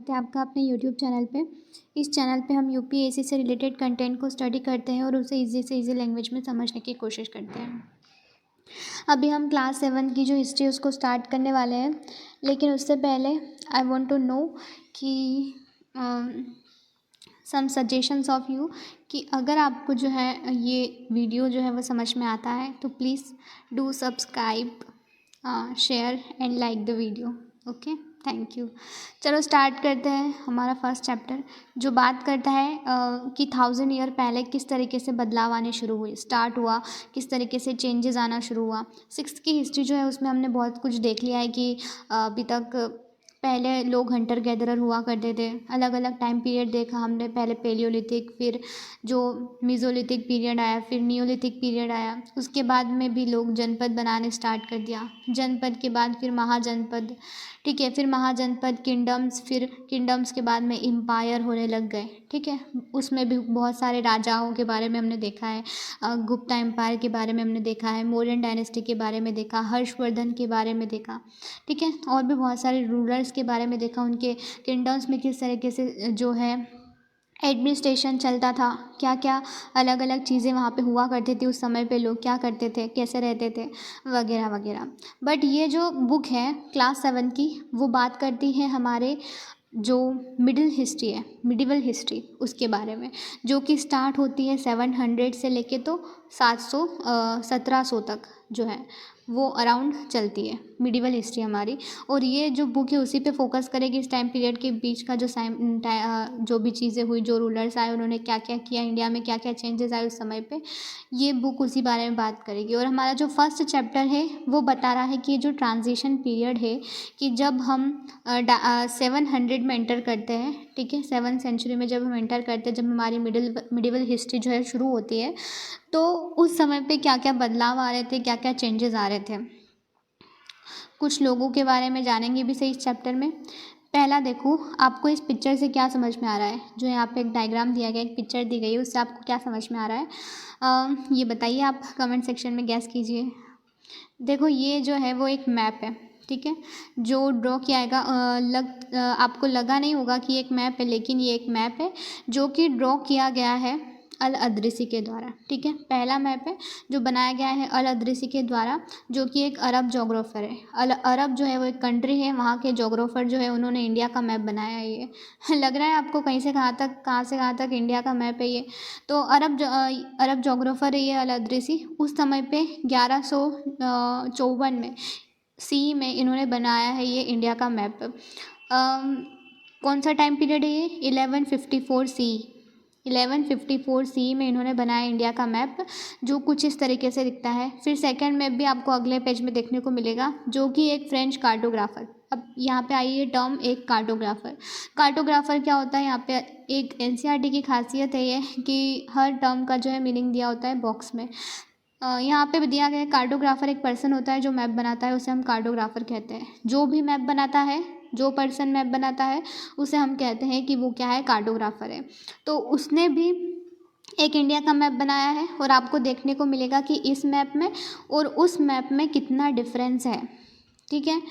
है आपका अपने यूट्यूब चैनल पे। इस चैनल पे हम यूपीएससी से रिलेटेड कंटेंट को स्टडी करते हैं और उसे ईज़ी से ईज़ी लैंग्वेज में समझने की कोशिश करते हैं। अभी हम क्लास 7 की जो हिस्ट्री है उसको स्टार्ट करने वाले हैं, लेकिन उससे पहले आई वांट टू नो कि सम सजेशंस ऑफ यू कि अगर आपको जो है ये वीडियो जो है वो समझ में आता है तो please do subscribe, share and like the video. Okay, thank you. चलो स्टार्ट करते हैं हमारा फर्स्ट चैप्टर, जो बात करता है कि 1000 ईयर पहले किस तरीके से बदलाव आने शुरू हुए, स्टार्ट हुआ, किस तरीके से चेंजेस आना शुरू हुआ। 6th की हिस्ट्री जो है उसमें हमने बहुत कुछ देख लिया है कि अभी तक पहले लोग हंटर गैदरर हुआ करते थे। अलग अलग टाइम पीरियड देखा हमने, पहले पेलियोलिथिक, फिर जो मीज़ोलिथिक पीरियड आया, फिर नियोलिथिक पीरियड आया। उसके बाद में भी लोग जनपद बनाने स्टार्ट कर दिया। जनपद के बाद फिर महाजनपद, ठीक है, फिर महाजनपद किंगडम्स, फिर किंगडम्स के बाद में एम्पायर होने लग गए। ठीक है, उसमें भी बहुत सारे राजाओं के बारे में हमने देखा है, गुप्ता एम्पायर के बारे में हमने देखा है, मौर्यन डायनेस्टी के बारे में देखा, हर्षवर्धन के बारे में देखा। ठीक है, और भी बहुत सारे रूलर्स के बारे में देखा, उनके किंगडम्स में किस तरीके से जो है एडमिनिस्ट्रेशन चलता था, क्या क्या अलग अलग चीज़ें वहाँ पे हुआ करती थी, उस समय पे लोग क्या करते थे, कैसे रहते थे, वगैरह वगैरह। बट ये जो बुक है क्लास 7 की, वो बात करती है हमारे जो मिडिल हिस्ट्री है, मिडिवल हिस्ट्री, उसके बारे में, जो कि स्टार्ट होती है 700 से लेके तो 1700 तक जो है वो अराउंड चलती है मिडिवल हिस्ट्री हमारी। और ये जो बुक है उसी पे फोकस करेगी, इस टाइम पीरियड के बीच का जो भी चीज़ें हुई, जो रूलर्स आए, उन्होंने क्या क्या किया, इंडिया में क्या क्या चेंजेस आए उस समय पे, ये बुक उसी बारे में बात करेगी। और हमारा जो फर्स्ट चैप्टर है वो बता रहा है कि ये जो ट्रांजिशन पीरियड है, कि जब हम 700 में एंटर करते हैं, ठीक है, 7th सेंचुरी में जब हम एंटर करते हैं, जब हमारी मिडिवल हिस्ट्री जो है शुरू होती है, तो उस समय पे क्या क्या बदलाव आ रहे थे, क्या क्या चेंजेस आ रहे थे, कुछ लोगों के बारे में जानेंगे भी सही इस चैप्टर में। पहला देखो, आपको इस पिक्चर से क्या समझ में आ रहा है। जो यहाँ पे एक डायग्राम दिया गया, एक पिक्चर दी गई है, उससे आपको क्या समझ में आ रहा है, ये बताइए, आप कमेंट सेक्शन में गैस कीजिए। देखो, ये जो है वो एक मैप है, ठीक है, जो ड्रॉ किया आएगा, आपको लगा नहीं होगा कि एक मैप है, लेकिन ये एक मैप है जो कि ड्रॉ किया गया है अल अदरीसी के द्वारा। ठीक है, पहला मैप है जो बनाया गया है अल अदरीसी के द्वारा, जो कि एक अरब जोग्राफर है। अरब जो है वो एक कंट्री है, वहाँ के जोग्राफर जो है उन्होंने इंडिया का मैप बनाया है। ये लग रहा है आपको कहीं से कहाँ तक, कहाँ से कहाँ तक इंडिया का मैप है ये। तो अरब जोग्राफर है ये अल अदरीसी। उस समय पे 1154 में सी में इन्होंने बनाया है ये इंडिया का मैप। कौन सा टाइम पीरियड है ये, 1154 सी, 1154 सी में इन्होंने बनाया इंडिया का मैप, जो कुछ इस तरीके से दिखता है। फिर सेकंड मैप भी आपको अगले पेज में देखने को मिलेगा, जो कि एक फ्रेंच कार्टोग्राफर। अब यहाँ पे आई है टर्म, एक कार्टोग्राफर। कार्टोग्राफर क्या होता है, यहाँ पे एक एनसीईआरटी की खासियत है ये कि हर टर्म का जो है मीनिंग दिया होता है बॉक्स में। यहाँ पे भी दिया गया है, कार्टोग्राफर एक पर्सन होता है जो मैप बनाता है, उसे हम कार्टोग्राफर कहते हैं। जो भी मैप बनाता है, जो पर्सन मैप बनाता है, उसे हम कहते हैं कि वो क्या है, कार्टोग्राफर है। तो उसने भी एक इंडिया का मैप बनाया है, और आपको देखने को मिलेगा कि इस मैप में और उस मैप में कितना डिफरेंस है। ठीक है,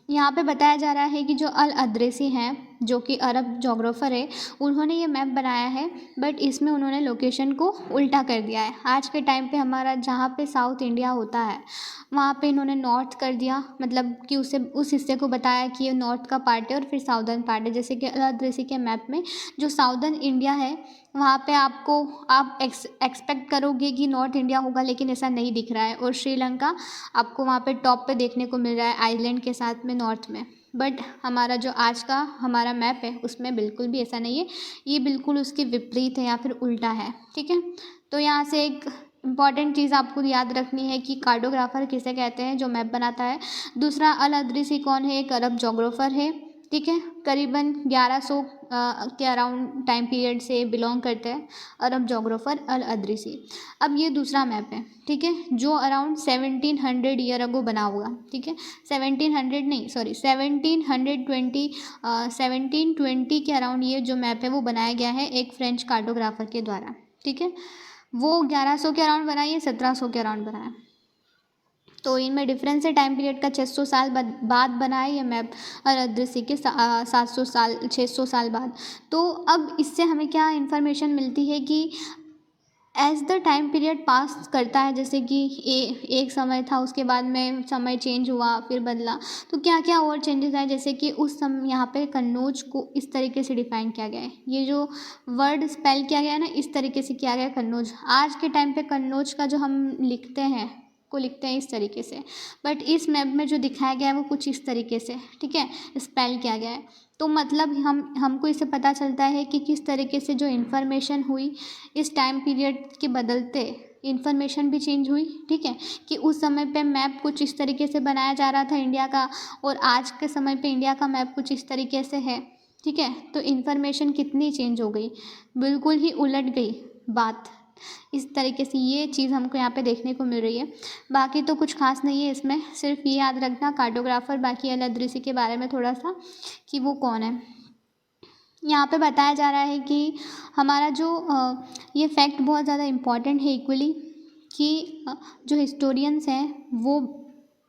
यहाँ पे बताया जा रहा है कि जो अल अदरीसी हैं, जो कि अरब जोग्राफर है, उन्होंने ये मैप बनाया है, बट इसमें उन्होंने लोकेशन को उल्टा कर दिया है। आज के टाइम पे हमारा जहाँ पे साउथ इंडिया होता है, वहाँ पे इन्होंने नॉर्थ कर दिया, मतलब कि उसे उस हिस्से को बताया कि ये नॉर्थ का पार्ट है और फिर साउदर्न पार्ट है। जैसे कि अल अदरीसी के मैप में जो साउदर्न इंडिया है, वहाँ पे आप एक्सपेक्ट करोगे कि नॉर्थ इंडिया होगा, लेकिन ऐसा नहीं दिख रहा है। और श्रीलंका आपको वहाँ पे टॉप पे देखने को मिल रहा है, आइलैंड के साथ में नॉर्थ में। बट हमारा जो आज का हमारा मैप है उसमें बिल्कुल भी ऐसा नहीं है, ये बिल्कुल उसके विपरीत है या फिर उल्टा है। ठीक है, तो यहाँ से एक इम्पॉर्टेंट चीज़ आपको याद रखनी है कि कार्टोग्राफर किसे कहते हैं, जो मैप बनाता है। दूसरा, अल अदरीसी कौन है, एक अरब जोग्राफर है। ठीक है, करीबन 1100 के अराउंड टाइम पीरियड से बिलोंग करते हैं अरब जोग्राफर अल अदरीसी। अब ये दूसरा मैप है, ठीक है, जो अराउंड 1700 ईयर अगो बना हुआ। ठीक है, 1700 नहीं, सॉरी 1720 के अराउंड ये जो मैप है वो बनाया गया है एक फ्रेंच कार्टोग्राफर के द्वारा। ठीक है, वो 1100 के अराउंड बनाई है, 1700 के अराउंड बनाया। तो इनमें डिफरेंस है टाइम पीरियड का। 600 साल बाद बना है ये मैप अरदृश्य के 600 साल बाद। तो अब इससे हमें क्या इन्फॉर्मेशन मिलती है कि एज द टाइम पीरियड पास करता है, जैसे कि एक समय था, उसके बाद में समय चेंज हुआ, फिर बदला, तो क्या क्या और चेंजेस आए। जैसे कि उस समय यहाँ पे कन्नौज को इस तरीके से डिफाइन किया गया है, ये जो वर्ड स्पेल किया गया है ना, इस तरीके से किया गया है कन्नौज। आज के टाइम पे कन्नौज का जो हम लिखते हैं इस तरीके से, बट इस मैप में जो दिखाया गया है वो कुछ इस तरीके से, ठीक है, स्पेल किया गया है। तो मतलब हमको इससे पता चलता है कि किस तरीके से जो इन्फॉर्मेशन हुई इस टाइम पीरियड के बदलते इन्फॉर्मेशन भी चेंज हुई, ठीक है, कि उस समय पे मैप कुछ इस तरीके से बनाया जा रहा था इंडिया का, और आज के समय पे इंडिया का मैप कुछ इस तरीके से है, ठीक है। तो इन्फॉर्मेशन कितनी चेंज हो गई, बिल्कुल ही उलट गई बात। इस तरीके से ये चीज़ हमको यहाँ पे देखने को मिल रही है। बाकी तो कुछ खास नहीं है इसमें, सिर्फ ये याद रखना कार्टोग्राफर बाकी अल-अदृसी के बारे में थोड़ा सा कि वो कौन है। यहाँ पे बताया जा रहा है कि हमारा जो ये फैक्ट बहुत ज़्यादा इम्पॉर्टेंट है इक्वली, कि जो हिस्टोरियंस हैं वो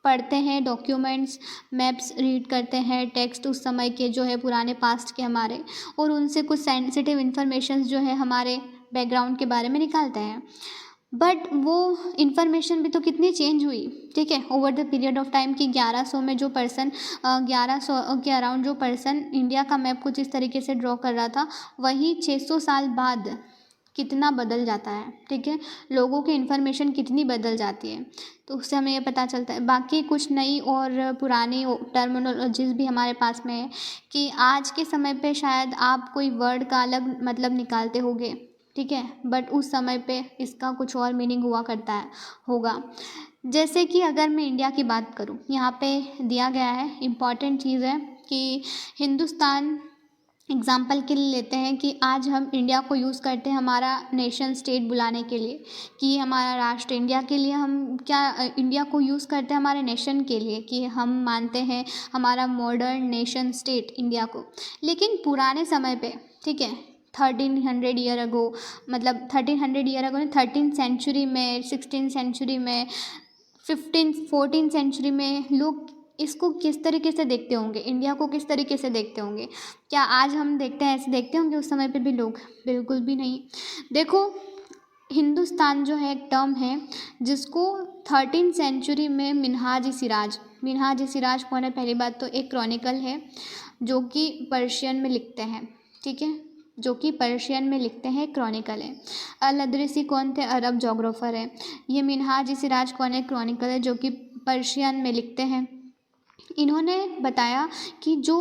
पढ़ते हैं डॉक्यूमेंट्स, मैप्स रीड करते हैं, टेक्स्ट उस समय के जो है पुराने पास्ट के हमारे, और उनसे कुछ सेंसिटिव इन्फॉर्मेशंस जो है हमारे बैकग्राउंड के बारे में निकालते हैं। बट वो इन्फॉर्मेशन भी तो कितनी चेंज हुई, ठीक है, over the period of time कि 1100 में जो पर्सन 1100 के अराउंड जो पर्सन इंडिया का मैप कुछ इस तरीके से ड्रॉ कर रहा था, वही 600 साल बाद कितना बदल जाता है, ठीक है, लोगों की इन्फॉर्मेशन कितनी बदल जाती है। तो उससे हमें ये पता चलता है। बाकी कुछ नई और पुरानी टर्मिनोलॉजीज़ भी हमारे पास में है कि आज के समय पे शायद आप कोई वर्ड का अलग मतलब निकालते होगे, ठीक है, बट उस समय पे इसका कुछ और मीनिंग हुआ करता है होगा। जैसे कि अगर मैं इंडिया की बात करूँ, यहाँ पे दिया गया है इम्पॉर्टेंट चीज़ है कि हिंदुस्तान एग्ज़ाम्पल के लिए लेते हैं कि आज हम इंडिया को यूज़ करते हैं हमारा नेशन स्टेट बुलाने के लिए, कि हमारा राष्ट्र इंडिया के लिए हम क्या इंडिया को यूज़ करते हैं हमारे नेशन के लिए, कि हम मानते हैं हमारा मॉडर्न नेशन स्टेट इंडिया को। लेकिन पुराने समय पे, ठीक है, 1300 ईयर अगो, मतलब 1300 ईयर अगो नहीं, 13th सेंचुरी में, 16th सेंचुरी में, 14th सेंचुरी में लोग इसको किस तरीके से देखते होंगे, इंडिया को किस तरीके से देखते होंगे। क्या आज हम देखते हैं ऐसे देखते होंगे उस समय पे भी लोग? बिल्कुल भी नहीं। देखो, हिंदुस्तान जो है एक टर्म है जिसको 13th सेंचुरी में मिन्हाज ई सिराज कौन है? पहली बात तो एक क्रॉनिकल है जो कि पर्शियन में लिखते हैं, ठीक है, जो कि पर्शियन में लिखते हैं, क्रॉनिकल है। अल-अदृसी कौन थे? अरब जोग्राफर है। ये मिन्हाज ई सिराज कौन है? क्रॉनिकल है जो कि पर्शियन में लिखते हैं। इन्होंने बताया कि जो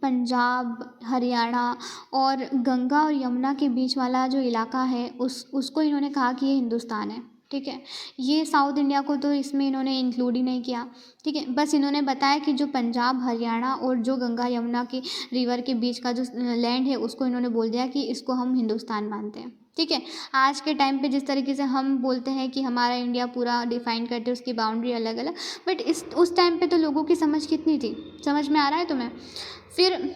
पंजाब, हरियाणा और गंगा और यमुना के बीच वाला जो इलाका है उसको इन्होंने कहा कि ये हिंदुस्तान है, ठीक है। ये साउथ इंडिया को तो इसमें इन्होंने इंक्लूड ही नहीं किया, ठीक है। बस इन्होंने बताया कि जो पंजाब, हरियाणा और जो गंगा यमुना की रिवर के बीच का जो लैंड है उसको इन्होंने बोल दिया कि इसको हम हिंदुस्तान मानते हैं, ठीक है। आज के टाइम पे जिस तरीके से हम बोलते हैं कि हमारा इंडिया पूरा डिफाइन करते हैं, उसकी बाउंड्री अलग अलग, बट उस टाइम पे तो लोगों की समझ कितनी थी, समझ में आ रहा है तुम्हें? फिर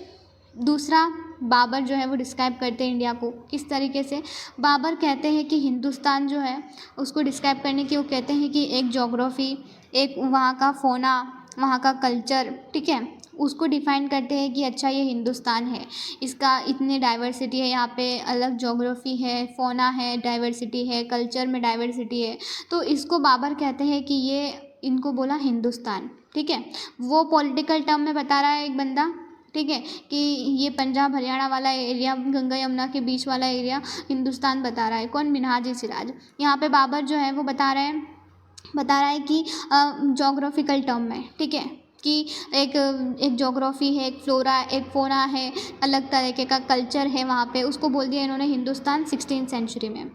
दूसरा, बाबर जो है वो डिस्क्राइब करते हैं इंडिया को किस तरीके से। बाबर कहते हैं कि हिंदुस्तान जो है उसको डिस्क्राइब करने की वो कहते हैं कि एक जोग्राफ़ी, एक वहाँ का फोना, वहाँ का कल्चर, ठीक है, उसको डिफ़ाइन करते हैं कि अच्छा ये हिंदुस्तान है, इसका इतने डाइवर्सिटी है, यहाँ पे अलग जोग्राफ़ी है, फोना है, डाइवर्सिटी है, कल्चर में डाइवर्सिटी है, तो इसको बाबर कहते हैं कि ये इनको बोला हिंदुस्तान, ठीक है। वो पॉलिटिकल टर्म में बता रहा है एक बंदा, ठीक है, कि ये पंजाब हरियाणा वाला एरिया, गंगा यमुना के बीच वाला एरिया हिंदुस्तान बता रहा है। कौन? मिन्हाज ई सिराज। यहाँ पे बाबर जो है वो बता रहा है कि जोग्राफिकल टर्म में, ठीक है, कि एक जोग्राफ़ी है, एक फ्लोरा, एक फोना है, अलग तरीके का कल्चर है वहाँ पे, उसको बोल दिया इन्होंने हिंदुस्तान 16th सेंचुरी में,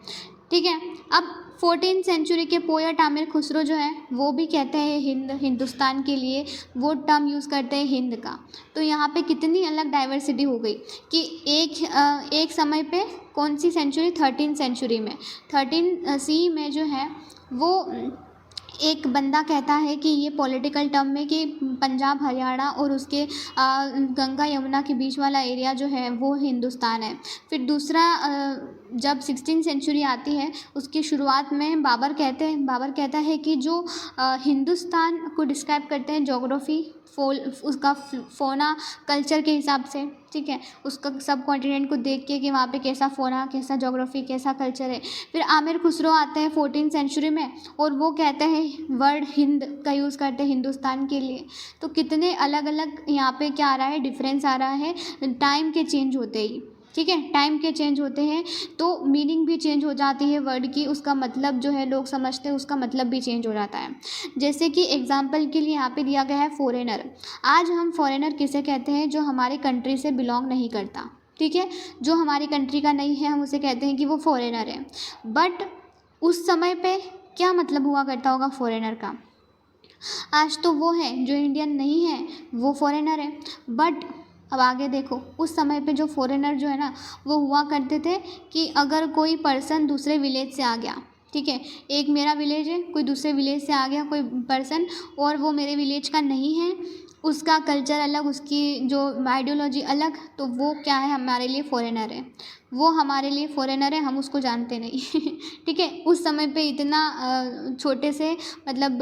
ठीक है। अब 14th सेंचुरी के पोएट आमिर खुसरो जो है वो भी कहते हैं हिंदुस्तान के लिए वो टर्म यूज़ करते हैं हिंद का। तो यहाँ पे कितनी अलग डाइवर्सिटी हो गई कि एक समय पे कौन सी सेंचुरी? 13th सेंचुरी में, 13 सी में जो है वो एक बंदा कहता है कि ये पॉलिटिकल टर्म में कि पंजाब हरियाणा और उसके गंगा यमुना के बीच वाला एरिया जो है वो हिंदुस्तान है। फिर दूसरा जब 16th सेंचुरी आती है उसकी शुरुआत में बाबर कहता है कि जो हिंदुस्तान को डिस्क्राइब करते हैं ज्योग्राफी उसका फ़ोना कल्चर के हिसाब से, ठीक है, उसका सब कॉन्टिनेंट को देख के कि वहाँ पे कैसा फ़ोना, कैसा ज्योग्राफी, कैसा कल्चर है। फिर आमिर खुसरो आते हैं 14th सेंचुरी में और वो कहते हैं वर्ड हिंद का यूज़ करते हैं हिंदुस्तान के लिए। तो कितने अलग अलग यहाँ पे क्या आ रहा है, डिफरेंस आ रहा है टाइम के चेंज होते ही, ठीक है, टाइम के चेंज होते हैं तो मीनिंग भी चेंज हो जाती है वर्ड की, उसका मतलब जो है लोग समझते हैं उसका मतलब भी चेंज हो जाता है। जैसे कि एग्जांपल के लिए यहाँ पे दिया गया है फॉरेनर। आज हम फॉरेनर किसे कहते हैं, जो हमारी कंट्री से बिलोंग नहीं करता, ठीक है, जो हमारी कंट्री का नहीं है हम उसे कहते हैं कि वो फॉरेनर है। बट उस समय पे क्या मतलब हुआ करता होगा फॉरेनर का? आज तो वो है जो इंडियन नहीं है वो फॉरेनर है। बट अब आगे देखो, उस समय पे जो फॉरेनर जो है ना वो हुआ करते थे कि अगर कोई पर्सन दूसरे विलेज से आ गया, ठीक है, एक मेरा विलेज है, कोई दूसरे विलेज से आ गया कोई पर्सन और वो मेरे विलेज का नहीं है, उसका कल्चर अलग, उसकी जो आइडियोलॉजी अलग, तो वो क्या है, हमारे लिए फॉरेनर है। वो हमारे लिए फॉरेनर है, हम उसको जानते नहीं ठीक है। उस समय पे इतना छोटे से मतलब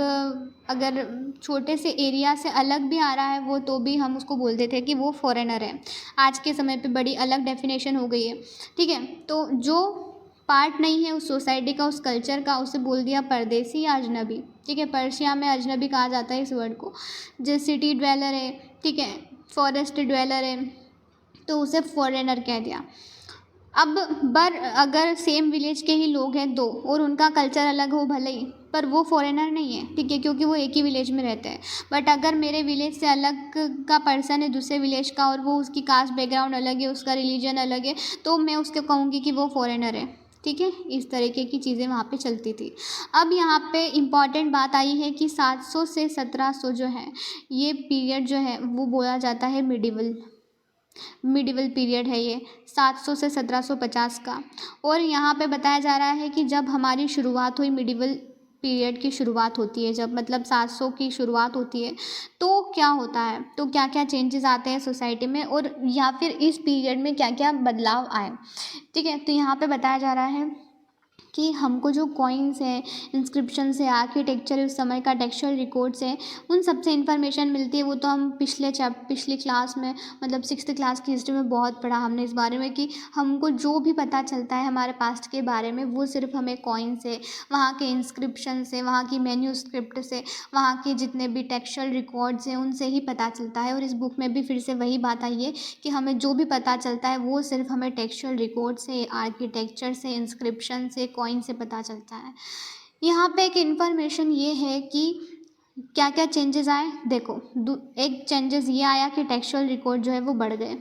अगर छोटे से एरिया से अलग भी आ रहा है वो, तो भी हम उसको बोलते थे कि वो फॉरेनर है। आज के समय पे बड़ी अलग डेफिनेशन हो गई है, ठीक है। तो जो पार्ट नहीं है उस सोसाइटी का, उस कल्चर का, उसे बोल दिया परदेसी या अजनबी, ठीक है। पर्शिया में अजनबी कहा जाता है इस वर्ड को। जो सिटी ड्वेलर है, ठीक है, फॉरेस्ट ड्वेलर है, तो उसे फॉरेनर कह दिया। अब अगर सेम विलेज के ही लोग हैं दो और उनका कल्चर अलग हो भले ही, पर वो फॉरेनर नहीं है, ठीक है, क्योंकि वो एक ही विलेज में रहते हैं। बट अगर मेरे विलेज से अलग का पर्सन है दूसरे विलेज का और वो उसकी कास्ट बैकग्राउंड अलग है, उसका रिलीजन अलग है, तो मैं उसको कहूँगी कि वो फॉरेनर है, ठीक है। इस तरीके की चीज़ें वहाँ पे चलती थी। अब यहाँ पे इम्पॉर्टेंट बात आई है कि 700 से 1700 जो है ये पीरियड जो है वो बोला जाता है मिडिवल पीरियड है ये, 700 से 1750 का। और यहाँ पे बताया जा रहा है कि जब हमारी शुरुआत हुई, मिडिवल पीरियड की शुरुआत होती है जब, मतलब 700 की शुरुआत होती है, तो क्या होता है, तो क्या क्या चेंजेस आते हैं सोसाइटी में, और या फिर इस पीरियड में क्या क्या बदलाव आए, ठीक है। तो यहाँ पे बताया जा रहा है कि हमको जो कॉइन्स है, इंस्क्रिप्शंस है, आर्किटेक्चर उस समय का, टेक्सचुअल रिकॉर्ड्स है, उन सब से इन्फॉर्मेशन मिलती है। वो तो हम पिछली क्लास में, मतलब 6th क्लास की हिस्ट्री में बहुत पढ़ा हमने इस बारे में कि हमको जो भी पता चलता है हमारे पास्ट के बारे में वो सिर्फ हमें कॉइन से, वहाँ के इंस्क्रिप्शन से, वहाँ की मैन्यूस्क्रिप्ट से, वहाँ के जितने भी टेक्सचुअल रिकॉर्ड्स हैं उनसे ही पता चलता है। और इस बुक में भी फिर से वही बात आई है कि हमें जो भी पता चलता है वो सिर्फ हमें टेक्सचुअल रिकॉर्ड से, आर्किटेक्चर से, इंस्क्रिप्शन से, कॉइन से पता चलता है। यहाँ पे एक इन्फॉर्मेशन ये है कि क्या क्या चेंजेस आए। देखो, एक चेंजेस ये आया कि टेक्सचुअल रिकॉर्ड जो है वो बढ़ गए।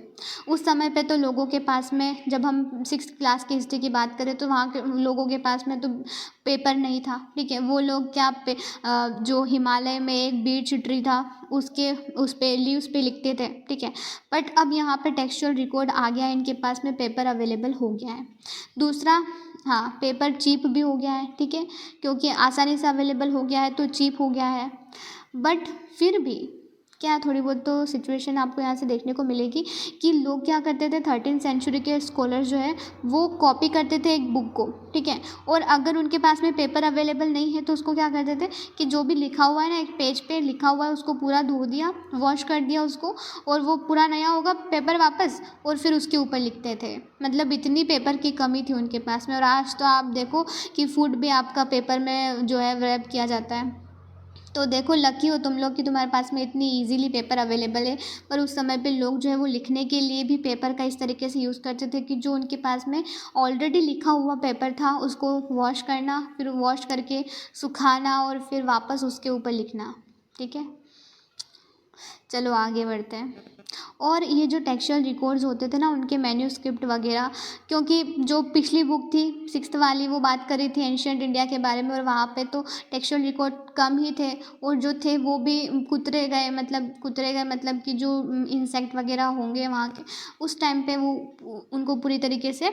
उस समय पे तो लोगों के पास में, जब हम 6th क्लास की हिस्ट्री की बात करें तो वहाँ के लोगों के पास में तो पेपर नहीं था, ठीक है। वो लोग क्या जो हिमालय में एक बीच ट्री था उस पे लीव्स पे लिखते थे, ठीक है। बट अब यहाँ पे टेक्सचुअल रिकॉर्ड आ गया है, इनके पास में पेपर अवेलेबल हो गया है। दूसरा, हाँ, पेपर चीप भी हो गया है, ठीक है, क्योंकि आसानी से अवेलेबल हो गया है तो चीप हो गया है। बट फिर भी क्या थोड़ी बहुत तो सिचुएशन आपको यहाँ से देखने को मिलेगी कि लोग क्या करते थे, 13th सेंचुरी के स्कॉलर जो है वो कॉपी करते थे एक बुक को, ठीक है। और अगर उनके पास में पेपर अवेलेबल नहीं है तो उसको क्या करते थे कि जो भी लिखा हुआ है ना, एक पेज पे लिखा हुआ है उसको पूरा धो दिया, वॉश कर दिया उसको, और वो पूरा नया होगा पेपर वापस, और फिर उसके ऊपर लिखते थे। मतलब इतनी पेपर की कमी थी उनके पास में। और आज तो आप देखो कि फूड भी आपका पेपर में जो है रैप किया जाता है। तो देखो, लकी हो तुम लोग कि तुम्हारे पास में इतनी इजीली पेपर अवेलेबल है। पर उस समय पे लोग जो है वो लिखने के लिए भी पेपर का इस तरीके से यूज़ करते थे कि जो उनके पास में ऑलरेडी लिखा हुआ पेपर था उसको वॉश करना, फिर वॉश करके सुखाना और फिर वापस उसके ऊपर लिखना, ठीक है। चलो आगे बढ़ते हैं। और ये जो टेक्सचुअल रिकॉर्ड्स होते थे ना, उनके मैन्यूस्क्रिप्ट वगैरह, क्योंकि जो पिछली बुक थी 6th वाली वो बात कर रही थी एंशिएंट इंडिया के बारे में, और वहाँ पे तो टेक्सचुअल रिकॉर्ड कम ही थे, और जो थे वो भी कुतरे गए, मतलब कि जो इंसेक्ट वगैरह होंगे वहाँ के, उस टाइम पे वो उनको पूरी तरीके से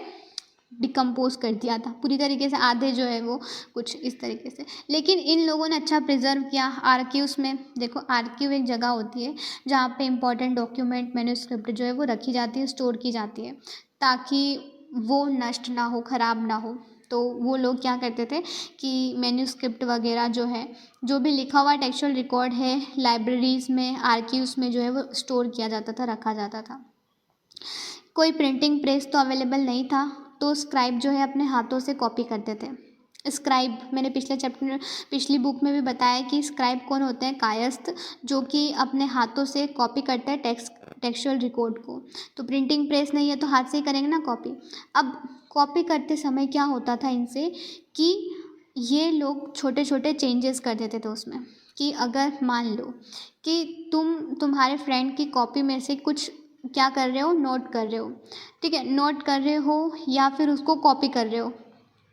डिकम्पोज कर दिया था पूरी तरीके से, आधे जो है वो कुछ इस तरीके से। लेकिन इन लोगों ने अच्छा प्रिजर्व किया आर्कीव्स में। देखो आर्कीव एक जगह होती है जहाँ पे इम्पोर्टेंट डॉक्यूमेंट मैन्युस्क्रिप्ट जो है वो रखी जाती है, स्टोर की जाती है, ताकि वो नष्ट ना हो, ख़राब ना हो। तो वो लोग क्या करते थे कि मैन्युस्क्रिप्ट वगैरह जो है, जो भी लिखा हुआ टेक्सचुअल रिकॉर्ड है, लाइब्रेरीज़ में, आर्कीव्स में जो है वो स्टोर किया जाता था, रखा जाता था। कोई प्रिंटिंग प्रेस तो अवेलेबल नहीं था, तो स्क्राइब जो है अपने हाथों से कॉपी करते थे। स्क्राइब मैंने पिछली बुक में भी बताया कि स्क्राइब कौन होते हैं, कायस्थ, जो कि अपने हाथों से कॉपी करते हैं टेक्सचुअल रिकॉर्ड को। तो प्रिंटिंग प्रेस नहीं है तो हाथ से ही करेंगे ना कॉपी। अब कॉपी करते समय क्या होता था इनसे कि ये लोग छोटे छोटे चेंजेस कर देते थे उसमें, कि अगर मान लो कि तुम्हारे फ्रेंड की कॉपी में से कुछ क्या कर रहे हो, नोट कर रहे हो, ठीक है, नोट कर रहे हो या फिर उसको कॉपी कर रहे हो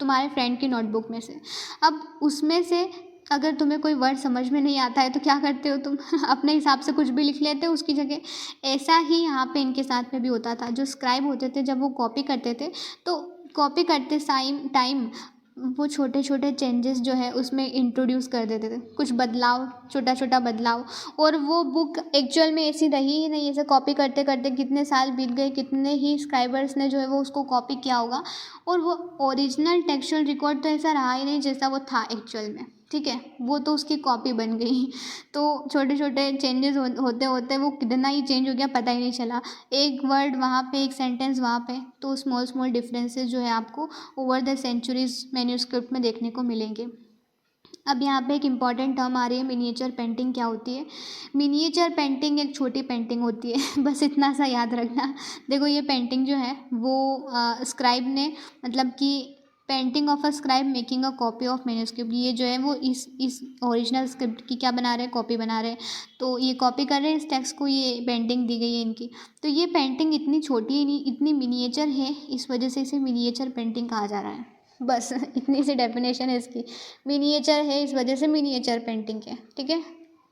तुम्हारे फ्रेंड की नोटबुक में से। अब उसमें से अगर तुम्हें कोई वर्ड समझ में नहीं आता है तो क्या करते हो तुम अपने हिसाब से कुछ भी लिख लेते हो उसकी जगह। ऐसा ही यहाँ पे इनके साथ में भी होता था। जो स्क्राइब होते थे जब वो कॉपी करते थे तो कॉपी करते टाइम वो छोटे छोटे चेंजेस जो है उसमें इंट्रोड्यूस कर देते थे, कुछ बदलाव, छोटा छोटा बदलाव। और वो बुक एक्चुअल में ऐसी रही ही नहीं। ऐसे कॉपी करते करते कितने साल बीत गए, कितने ही स्क्राइबर्स ने जो है वो उसको कॉपी किया होगा, और वो ओरिजिनल टेक्सचुअल रिकॉर्ड तो ऐसा रहा ही नहीं जैसा वो था एक्चुअल में, ठीक है, वो तो उसकी कॉपी बन गई। तो छोटे छोटे चेंजेस होते होते वो कितना ही चेंज हो गया पता ही नहीं चला। एक वर्ड वहाँ पे, एक सेंटेंस वहाँ पे, तो स्मॉल स्मॉल डिफरेंसेस जो है आपको ओवर द सेंचुरीज मैन्युस्क्रिप्ट में देखने को मिलेंगे। अब यहाँ पे एक इम्पॉर्टेंट टर्म आ रही है, मिनिएचर पेंटिंग क्या होती है। मिनिएचर पेंटिंग एक छोटी पेंटिंग होती है बस इतना सा याद रखना। देखो ये पेंटिंग जो है वो स्क्राइब ने, मतलब कि painting of a scribe making a copy of manuscript, ये जो है वो इस ओरिजिनल स्क्रिप्ट की क्या बना रहे हैं, कॉपी बना रहे हैं। तो ये कॉपी कर रहे हैं इस टेक्स्ट को, ये पेंटिंग दी गई है इनकी। तो ये पेंटिंग इतनी छोटी है, इतनी मिनिएचर है, इस वजह से इसे मिनिएचर पेंटिंग कहा जा रहा है। बस इतनी सी डेफिनेशन है इसकी। मिनिएचर है इस वजह से मिनिएचर पेंटिंग है, ठीक है।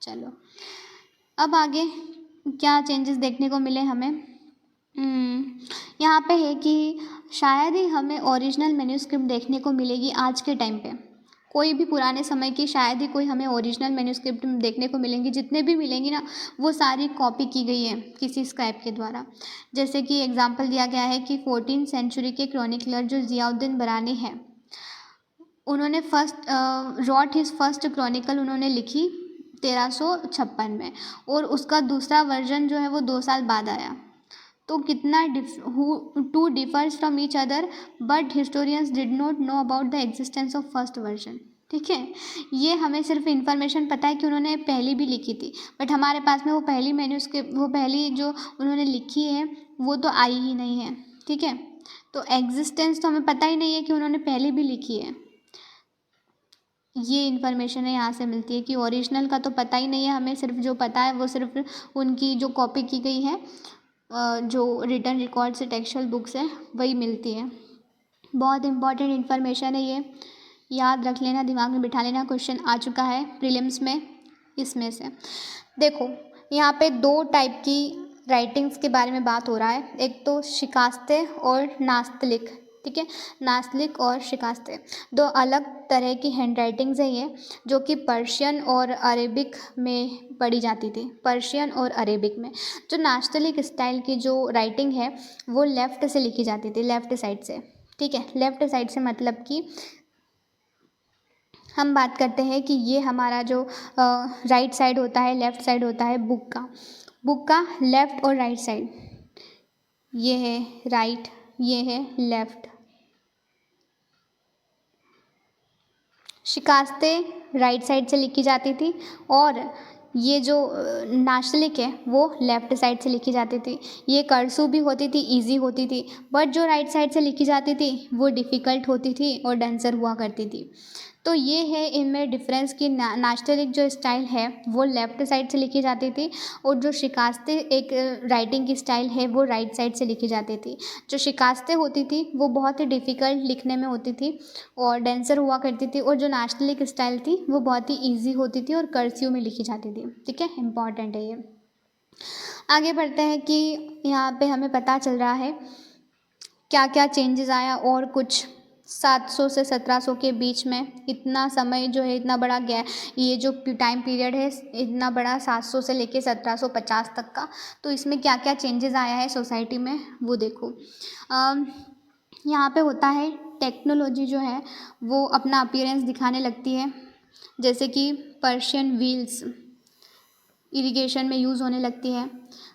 चलो अब आगे क्या चेंजेस देखने को मिले हमें। यहाँ पे है कि शायद ही हमें ओरिजिनल मैन्युस्क्रिप्ट देखने को मिलेगी आज के टाइम पे। कोई भी पुराने समय की शायद ही कोई हमें ओरिजिनल मैन्युस्क्रिप्ट देखने को मिलेंगी, जितने भी मिलेंगी ना वो सारी कॉपी की गई है किसी स्क्राइब के द्वारा। जैसे कि एग्जांपल दिया गया है कि 14th सेंचुरी के क्रॉनिकलर जो ज़ियाउद्दीन बरानी है, उन्होंने रॉट हिज फर्स्ट क्रॉनिकल उन्होंने लिखी 1356 में, और उसका दूसरा वर्जन जो है वो 2 साल बाद आया। तो कितना to differs from each other, but historians did not know about the existence of first version, ठीक है। ये हमें सिर्फ इन्फॉर्मेशन पता है कि उन्होंने पहली भी लिखी थी, बट हमारे पास में वो पहली मैन्युस्क्रिप्ट, वो पहली जो उन्होंने लिखी है वो तो आई ही नहीं है, ठीक है। तो एग्जिस्टेंस तो हमें पता ही नहीं है कि उन्होंने पहली भी लिखी है। ये इन्फॉर्मेशन है यहाँ से मिलती है कि ओरिजिनल का तो पता ही नहीं है हमें, सिर्फ जो पता है वो सिर्फ उनकी जो कॉपी की गई है, जो रिटन रिकॉर्ड से टेक्सचुअल बुक्स है वही मिलती है। बहुत इंपॉर्टेंट इन्फॉर्मेशन है ये, याद रख लेना, दिमाग में बिठा लेना। क्वेश्चन आ चुका है प्रीलिम्स में इसमें से। देखो यहाँ पे 2 टाइप की राइटिंग्स के बारे में बात हो रहा है, एक तो शिकास्ते और नास्तलिक, ठीक है। नास्तलिक और शिकास्ते 2 अलग तरह की हैंड राइटिंग्स हैं ये, जो कि पर्शियन और अरेबिक में पढ़ी जाती थी। पर्शियन और अरेबिक में जो नास्तलिक स्टाइल की जो राइटिंग है वो लेफ़्ट से लिखी जाती थी, लेफ़्ट साइड से, ठीक है। लेफ़्ट साइड से मतलब कि हम बात करते हैं कि ये हमारा जो राइट साइड होता है, लेफ़्ट साइड होता है बुक का लेफ़्ट और राइट साइड, ये है राइट, ये है लेफ़्ट। शिकास्ते राइट साइड से लिखी जाती थी और ये जो नाश्तलिक है वो लेफ़्ट साइड से लिखी जाती थी। ये कर्सू भी होती थी, इजी होती थी, बट जो राइट साइड से लिखी जाती थी वो डिफ़िकल्ट होती थी और डेंसर हुआ करती थी। तो ये है इनमें डिफरेंस कि नाश्तलिक जो स्टाइल है वो लेफ़्ट साइड से लिखी जाती थी, और जो शिकास्ते एक राइटिंग की स्टाइल है वो राइट साइड से लिखी जाती थी। जो शिकास्ते होती थी वो बहुत ही डिफ़िकल्ट लिखने में होती थी और डेंसर हुआ करती थी, और जो नाश्तलिक स्टाइल थी वो बहुत ही ईजी होती थी और कर्सिव में लिखी जाती थी, ठीक है। इम्पॉर्टेंट है ये। आगे बढ़ते हैं कि यहाँ पे हमें पता चल रहा है क्या क्या चेंजेस आया, और कुछ 700 से 1700 के बीच में इतना समय जो है, इतना बड़ा गैप, ये जो टाइम पीरियड है इतना बड़ा 700 से लेके 1750 तक का, तो इसमें क्या क्या चेंजेस आया है सोसाइटी में वो देखो। यहाँ पे होता है टेक्नोलॉजी जो है वो अपना अपीयरेंस दिखाने लगती है, जैसे कि पर्शियन व्हील्स इरिगेशन में यूज़ होने लगती है,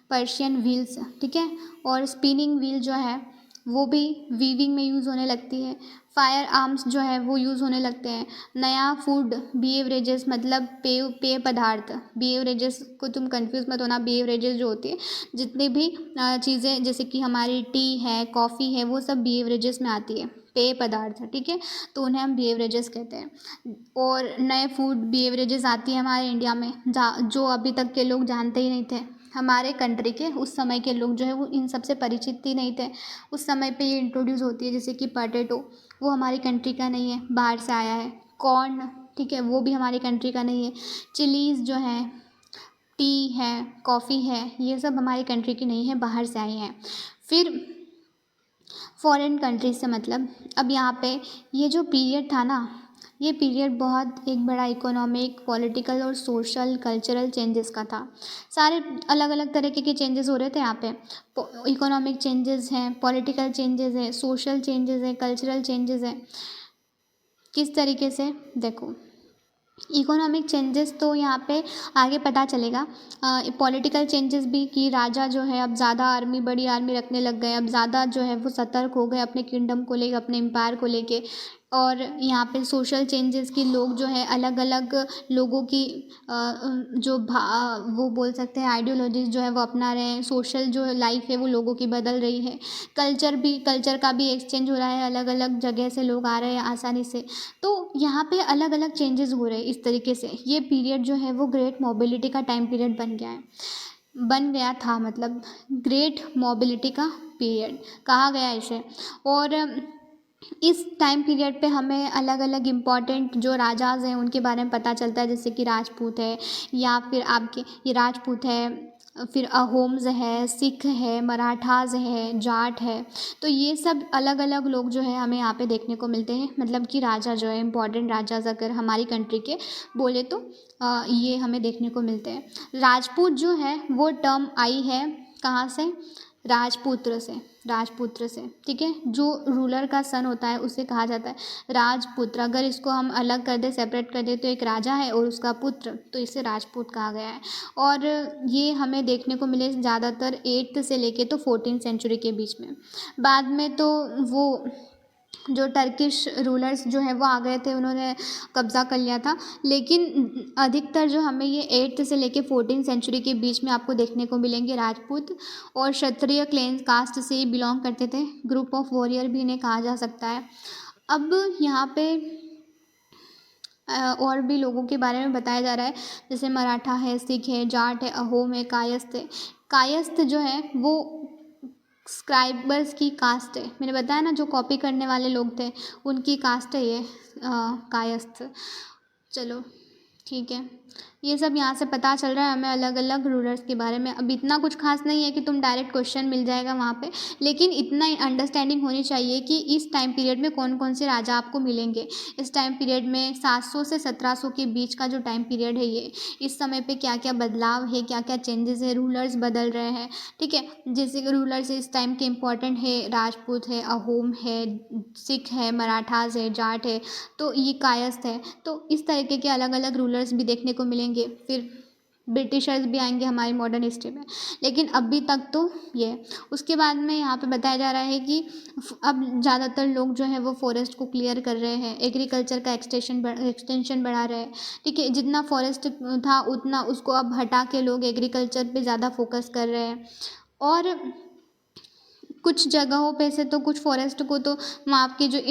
पर्शियन व्हील्स, ठीक है। और स्पिनिंग व्हील जो है वो भी वीविंग में यूज़ होने लगती है। फायर आर्म्स जो है वो यूज़ होने लगते हैं। नया फूड बिहेवरेजेस, मतलब पेय पदार्थ, बिहेवरेजेस को तुम कंफ्यूज मत होना, बिहेवरेजेस जो होती है जितनी भी चीज़ें जैसे कि हमारी टी है, कॉफ़ी है, वो सब बिहेवरेजेस में आती है, पेय पदार्थ, ठीक है, तो उन्हें हम बिहेवरेजेस कहते हैं। और नए फूड बिहेवरेजेस आती है हमारे इंडिया में जो अभी तक के लोग जानते ही नहीं थे। हमारे कंट्री के उस समय के लोग जो है वो इन सब से परिचित ही नहीं थे। उस समय पे ये इंट्रोड्यूस होती है, जैसे कि पटेटो, वो हमारी कंट्री का नहीं है, बाहर से आया है। कॉर्न, ठीक है, वो भी हमारी कंट्री का नहीं है। चिलीज़ जो है, टी है, कॉफ़ी है, ये सब हमारी कंट्री की नहीं है, बाहर से आई हैं। फिर फॉरेन कंट्रीज से मतलब, अब यहाँ पे ये जो पीरियड था ना, ये पीरियड बहुत एक बड़ा इकोनॉमिक, पॉलिटिकल और सोशल कल्चरल चेंजेस का था। सारे अलग अलग तरीके के चेंजेस हो रहे थे यहाँ पे। इकोनॉमिक चेंजेस हैं, पॉलिटिकल चेंजेस हैं, सोशल चेंजेस हैं, कल्चरल चेंजेस हैं। किस तरीके से देखो, इकोनॉमिक चेंजेस तो यहाँ पे आगे पता चलेगा। पॉलिटिकल चेंजेस भी कि राजा जो है अब ज़्यादा आर्मी, बड़ी आर्मी रखने लग गए, अब ज़्यादा जो है वो सतर्क हो गए अपने किंगडम को लेकर, अपने एम्पायर को लेके। और यहाँ पे सोशल चेंजेस की लोग जो है अलग अलग लोगों की वो बोल सकते हैं आइडियोलॉजीज जो है वो अपना रहे हैं। सोशल जो लाइफ है वो लोगों की बदल रही है। कल्चर का भी एक्सचेंज हो रहा है, अलग अलग जगह से लोग आ रहे हैं आसानी से। तो यहाँ पे अलग अलग चेंजेस हो रहे हैं इस तरीके से। ये पीरियड जो है वो ग्रेट मोबिलिटी का टाइम पीरियड बन गया था, मतलब ग्रेट मोबिलिटी का पीरियड कहा गया इसे। और इस टाइम पीरियड पे हमें अलग अलग इम्पॉर्टेंट जो राजाज हैं उनके बारे में पता चलता है, जैसे कि राजपूत है, या फिर आपके ये राजपूत है, फिर अहोम्स है, सिख है, मराठास है, जाट है। तो ये सब अलग अलग लोग जो है हमें यहाँ पे देखने को मिलते हैं, मतलब कि राजा जो है इम्पॉर्टेंट राजाज अगर हमारी कंट्री के बोले तो ये हमें देखने को मिलते हैं। राजपूत जो है वो टर्म आई है कहाँ से, राजपुत्र से, ठीक है। जो रूलर का सन होता है उसे कहा जाता है राजपुत्र। अगर इसको हम अलग कर दे, सेपरेट कर दे, तो एक राजा है और उसका पुत्र, तो इसे राजपूत कहा गया है। और ये हमें देखने को मिले ज़्यादातर 8th से लेके तो 14th सेंचुरी के बीच में। बाद में तो वो जो टर्किश रूलर्स जो हैं वो आ गए थे, उन्होंने कब्ज़ा कर लिया था। लेकिन अधिकतर जो हमें ये 8th से लेके 14th सेंचुरी के बीच में आपको देखने को मिलेंगे राजपूत और क्षत्रिय क्लेन कास्ट से ही बिलोंग करते थे। ग्रुप ऑफ वॉरियर भी इन्हें कहा जा सकता है। अब यहाँ पे और भी लोगों के बारे में बताया जा रहा है, जैसे मराठा है, सिख है, जाट है, अहोम है, कायस्थ है। कायस्थ जो है वो स्क्राइबर्स की कास्ट है, मैंने बताया ना, जो कॉपी करने वाले लोग थे उनकी कास्ट है ये कायस्थ। चलो ठीक है, ये सब यहाँ से पता चल रहा है हमें अलग अलग रूलर्स के बारे में। अब इतना कुछ खास नहीं है कि तुम डायरेक्ट क्वेश्चन मिल जाएगा वहाँ पे, लेकिन इतना अंडरस्टैंडिंग होनी चाहिए कि इस टाइम पीरियड में कौन कौन से राजा आपको मिलेंगे। इस टाइम पीरियड में 700 से 1700 के बीच का जो टाइम पीरियड है ये, इस समय पे क्या क्या बदलाव है, क्या क्या चेंजेस है, रूलर्स बदल रहे हैं, ठीक है। जैसे कि रूलर्स इस टाइम के इम्पॉर्टेंट है, राजपूत है, अहोम है, सिख है, मराठास है, जाट है, तो ये कायस्थ है। तो इस तरीके के अलग अलग रूलर्स भी देखने को मिलेंगे। फिर ब्रिटिशर्स भी आएंगे हमारी मॉडर्न हिस्ट्री में, लेकिन अभी तक तो ये। उसके बाद में यहाँ पे बताया जा रहा है कि अब ज़्यादातर लोग जो है वो फॉरेस्ट को क्लियर कर रहे हैं, एग्रीकल्चर का एक्सटेंशन बढ़ा रहे हैं, ठीक है। जितना फॉरेस्ट था उतना उसको अब हटा के लोग एग्रीकल्चर पे ज़्यादा फोकस कर रहे हैं। और कुछ जगहों पे से तो कुछ फॉरेस्ट को तो वहाँ के जो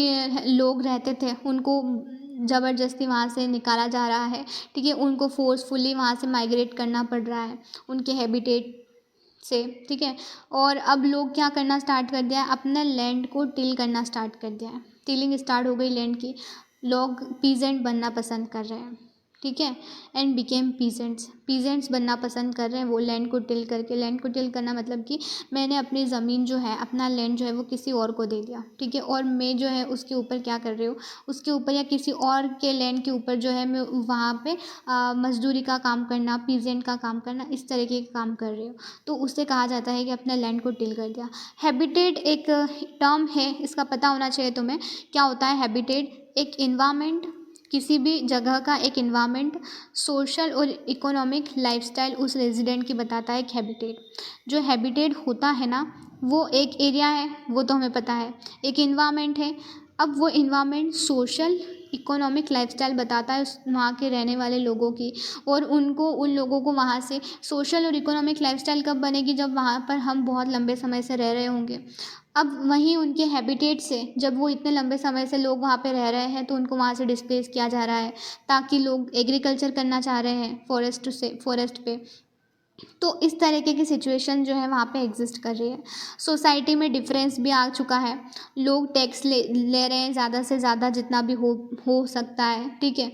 लोग रहते थे उनको ज़बरदस्ती वहाँ से निकाला जा रहा है, ठीक है। उनको फोर्सफुली वहाँ से माइग्रेट करना पड़ रहा है उनके हैबिटेट से, ठीक है। और अब लोग क्या करना स्टार्ट कर दिया है, अपने लैंड को टिल करना स्टार्ट कर दिया है। टिलिंग स्टार्ट हो गई लैंड की, लोग पीजेंट बनना पसंद कर रहे हैं, ठीक है, एंड बिकेम पीजेंट्स। पीजेंट्स बनना पसंद कर रहे हैं वो लैंड को टिल करके। लैंड को टिल करना मतलब कि मैंने अपनी ज़मीन जो है, अपना लैंड जो है वो किसी और को दे दिया, ठीक है, और मैं जो है उसके ऊपर क्या कर रही हूँ, उसके ऊपर या किसी और के लैंड के ऊपर जो है मैं वहाँ पे मजदूरी का काम करना, पीजेंट का काम करना, इस तरीके के काम कर रही हूँ, तो उससे कहा जाता है कि अपने लैंड को टिल कर दिया। हैबिटेट एक टर्म है, इसका पता होना चाहिए तुम्हें। क्या होता है हैबिटेट? एक इन्वायरमेंट, किसी भी जगह का एक इन्वायरमेंट, सोशल और इकोनॉमिक लाइफस्टाइल उस रेजिडेंट की बताता है एक हैबिटेट। जो हैबिटेट होता है ना, वो एक एरिया है, वो तो हमें पता है, एक इन्वायरमेंट है। अब वो इन्वायरमेंट सोशल इकोनॉमिक लाइफस्टाइल बताता है उस वहाँ के रहने वाले लोगों की, और उन लोगों को वहाँ से सोशल और इकोनॉमिक लाइफस्टाइल कब बनेगी, जब वहाँ पर हम बहुत लंबे समय से रह रहे होंगे। अब वहीं उनके हैबिटेट से, जब वो इतने लंबे समय से लोग वहाँ पे रह रहे हैं, तो उनको वहाँ से डिस्प्लेस किया जा रहा है, ताकि लोग एग्रीकल्चर करना चाह रहे हैं फॉरेस्ट पे। तो इस तरीके की सिचुएशन जो है वहाँ पे एग्जिस्ट कर रही है। सोसाइटी में डिफरेंस भी आ चुका है, लोग टैक्स ले रहे हैं ज़्यादा से ज़्यादा, जितना भी हो सकता है, ठीक है।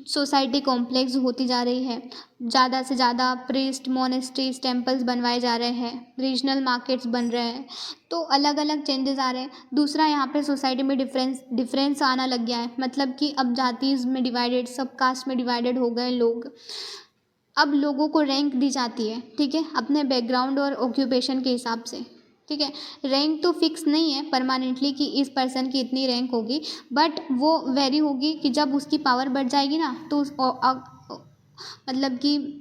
सोसाइटी कॉम्प्लेक्स होती जा रही है, ज़्यादा से ज़्यादा प्रीस्ट, मोनेस्ट्रीज, टेम्पल्स बनवाए जा रहे हैं, रीजनल मार्केट्स बन रहे हैं, तो अलग अलग चेंजेस आ रहे हैं। दूसरा, यहाँ पे सोसाइटी में डिफरेंस आना लग गया है, मतलब कि अब जातीज में डिवाइडेड, सब कास्ट में डिवाइडेड हो गए लोग। अब लोगों को रैंक दी जाती है, ठीक है, अपने बैकग्राउंड और ऑक्यूपेशन के हिसाब से, ठीक है। रैंक तो फिक्स नहीं है परमानेंटली कि इस पर्सन की इतनी रैंक होगी, बट वो वेरी होगी कि जब उसकी पावर बढ़ जाएगी ना, तो मतलब कि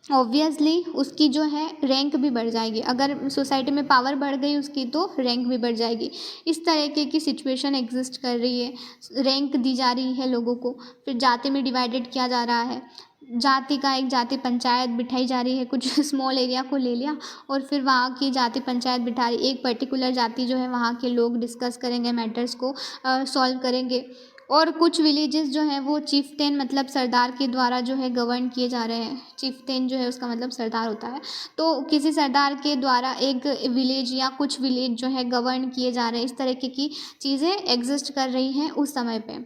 ऑब्वियसली उसकी जो है रैंक भी बढ़ जाएगी। अगर सोसाइटी में पावर बढ़ गई उसकी, तो रैंक भी बढ़ जाएगी। इस तरीके की सिचुएशन एग्जिस्ट कर रही है, रैंक दी जा रही है लोगों को, फिर जाति में डिवाइडेड किया जा रहा है। जाति का एक जाति पंचायत बिठाई जा रही है, कुछ स्मॉल एरिया को ले लिया और फिर वहाँ की जाति पंचायत बिठा रही, एक पर्टिकुलर जाति जो है वहाँ के लोग डिस्कस करेंगे, मैटर्स को सॉल्व करेंगे। और कुछ विलेजेस जो हैं वो चीफ्टेन मतलब सरदार के द्वारा जो है गवर्न किए जा रहे हैं। चीफ्टेन जो है उसका मतलब सरदार होता है, तो किसी सरदार के द्वारा एक विलेज या कुछ विलेज जो है गवर्न किए जा रहे हैं। इस तरीके की चीज़ें एग्जिस्ट कर रही हैं उस समय पे।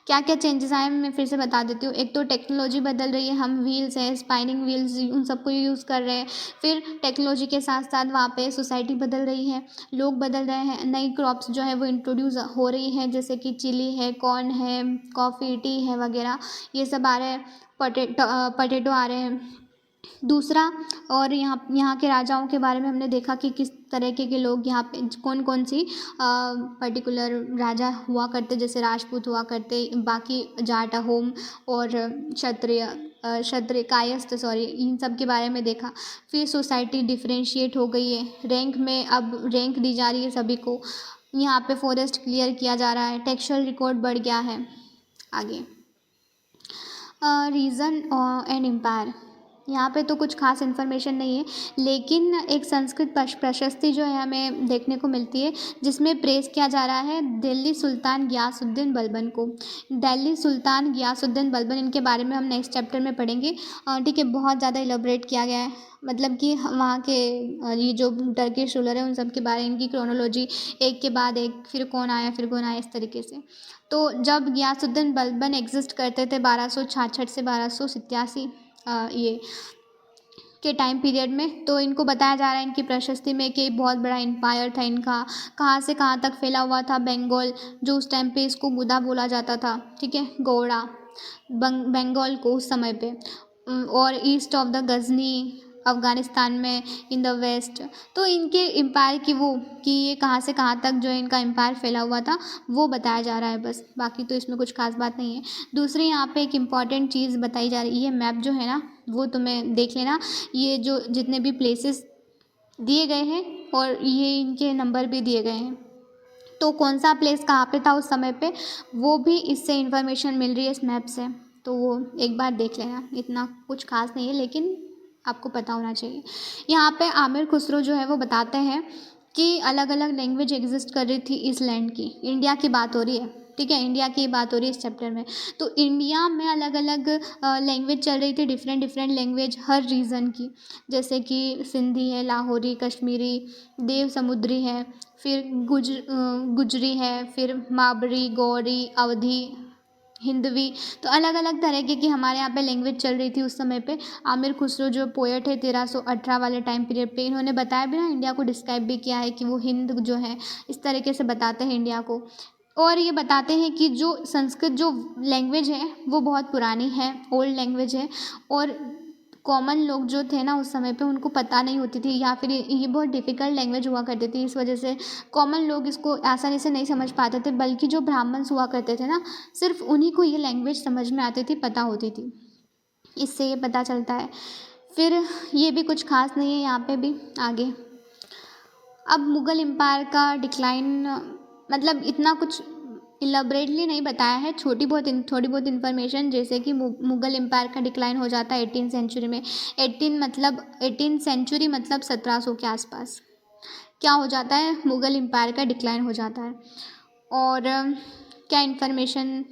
क्या क्या चेंजेस आए मैं फिर से बता देती हूँ। एक तो टेक्नोलॉजी बदल रही है, हम व्हील्स हैं, स्पाइनिंग व्हील्स, उन सबको यूज़ कर रहे हैं। फिर टेक्नोलॉजी के साथ साथ वहाँ पे सोसाइटी बदल रही है, लोग बदल रहे हैं, नई क्रॉप्स जो है वो इंट्रोड्यूस हो रही हैं, जैसे कि चिली है, कॉर्न है, कॉफ़ी, टी है वगैरह, ये सब आ रहे हैं। पटेटो आ रहे हैं। दूसरा, और यहाँ के राजाओं के बारे में हमने देखा कि किस तरीके के लोग यहाँ पे कौन कौन सी पर्टिकुलर राजा हुआ करते, जैसे राजपूत हुआ करते, बाकी जाट, अहोम और क्षत्रिय कायस्थ, सॉरी, इन सब के बारे में देखा। फिर सोसाइटी डिफरेंशिएट हो गई है, रैंक में अब रैंक दी जा रही है सभी को। यहाँ पे फॉरेस्ट क्लियर किया जा रहा है, टेक्सचुअल रिकॉर्ड बढ़ गया है। आगे रीज़न एंड एम्पायर, यहाँ पे तो कुछ खास इन्फॉर्मेशन नहीं है, लेकिन एक संस्कृत प्रशस्ति जो है हमें देखने को मिलती है, जिसमें प्रेस किया जा रहा है दिल्ली सुल्तान गियासुद्दीन बलबन को। दिल्ली सुल्तान गियासुद्दीन बलबन, इनके बारे में हम नेक्स्ट चैप्टर में पढ़ेंगे, ठीक है। बहुत ज़्यादा इलेबोरेट किया गया है, मतलब कि वहाँ के ये जो टर्किश रूलर है उन सब के बारे में, इनकी क्रोनोलॉजी एक के बाद एक, फिर कौन आया फिर कौन आया, इस तरीके से। तो जब गियासुद्दीन बलबन एग्जिस्ट करते थे 1266 से 1287 ये के टाइम पीरियड में, तो इनको बताया जा रहा है इनकी प्रशस्ति में कि बहुत बड़ा एम्पायर था इनका, कहाँ से कहाँ तक फैला हुआ था। बंगाल, जो उस टाइम पे इसको गुदा बोला जाता था, ठीक है, गौड़ा, बंगाल को उस समय पे, और east of the Ghazni, Afghanistan में, इन द वेस्ट। तो इनके एम्पायर की वो कि ये कहाँ से कहाँ तक जो है इनका एम्पायर फैला हुआ था, वो बताया जा रहा है बस, बाकी तो इसमें कुछ खास बात नहीं है। दूसरी यहाँ पे एक इम्पॉर्टेंट चीज़ बताई जा रही है, मैप जो है ना वो तुम्हें देख लेना, ये जो जितने भी प्लेसेस दिए गए हैं और ये इनके नंबर भी दिए गए हैं, तो कौन सा प्लेस कहाँ पे था उस समय पे, वो भी इससे इन्फॉर्मेशन मिल रही है इस मैप से, तो वो एक बार देख लेना। इतना कुछ खास नहीं है, लेकिन आपको पता होना चाहिए। यहाँ पे आमिर खुसरो जो है वो बताते हैं कि अलग अलग लैंग्वेज एग्जिस्ट कर रही थी इस लैंड की। इंडिया की बात हो रही है, ठीक है, इंडिया की बात हो रही है इस चैप्टर में। तो इंडिया में अलग अलग लैंग्वेज चल रही थी, डिफरेंट डिफरेंट लैंग्वेज हर रीजन की, जैसे कि सिंधी है, लाहौरी, कश्मीरी, देव समुद्री है, फिर गुजरी है, फिर माबरी, गौरी, अवधी, हिंदवी, तो अलग अलग तरीके की हमारे यहाँ पे लैंग्वेज चल रही थी उस समय पे। आमिर खुसरो जो पोएट है 1318 वाले टाइम पीरियड पे, इन्होंने बताया भी ना, इंडिया को डिस्क्राइब भी किया है कि वो हिंद जो है इस तरीके से बताते हैं इंडिया को। और ये बताते हैं कि जो संस्कृत जो लैंग्वेज है वो बहुत पुरानी है, ओल्ड लैंग्वेज है, और कॉमन लोग जो थे ना उस समय पे उनको पता नहीं होती थी, या फिर ये बहुत डिफ़िकल्ट लैंग्वेज हुआ करती थी। इस वजह से कॉमन लोग इसको आसानी से नहीं समझ पाते थे, बल्कि जो ब्राह्मण्स हुआ करते थे ना, सिर्फ उन्हीं को ये लैंग्वेज समझ में आती थी, पता होती थी। इससे ये पता चलता है। फिर ये भी कुछ खास नहीं है यहाँ पे भी आगे। अब मुग़ल एम्पायर का डिक्लाइन, मतलब इतना कुछ इलाबरेटली नहीं बताया है, थोड़ी बहुत इन्फॉर्मेशन, जैसे कि मुग़ल एम्पायर का डिक्लाइन हो जाता है 18th सेंचुरी में। 18 सेंचुरी मतलब 1700 के आसपास क्या हो जाता है, मुग़ल एम्पायर का डिक्लाइन हो जाता है। और क्या इन्फॉर्मेशन,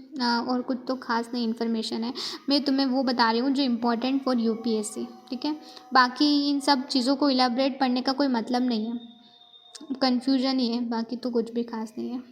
और कुछ तो खास नहीं इन्फॉर्मेशन है, मैं तुम्हें वो बता रही हूँ जो इम्पोर्टेंट फॉर यूपीएससी, ठीक है। बाकी इन सब चीज़ों को इलाबरेट पढ़ने का कोई मतलब नहीं है, कन्फ्यूजन ही है, बाकी तो कुछ भी खास नहीं है।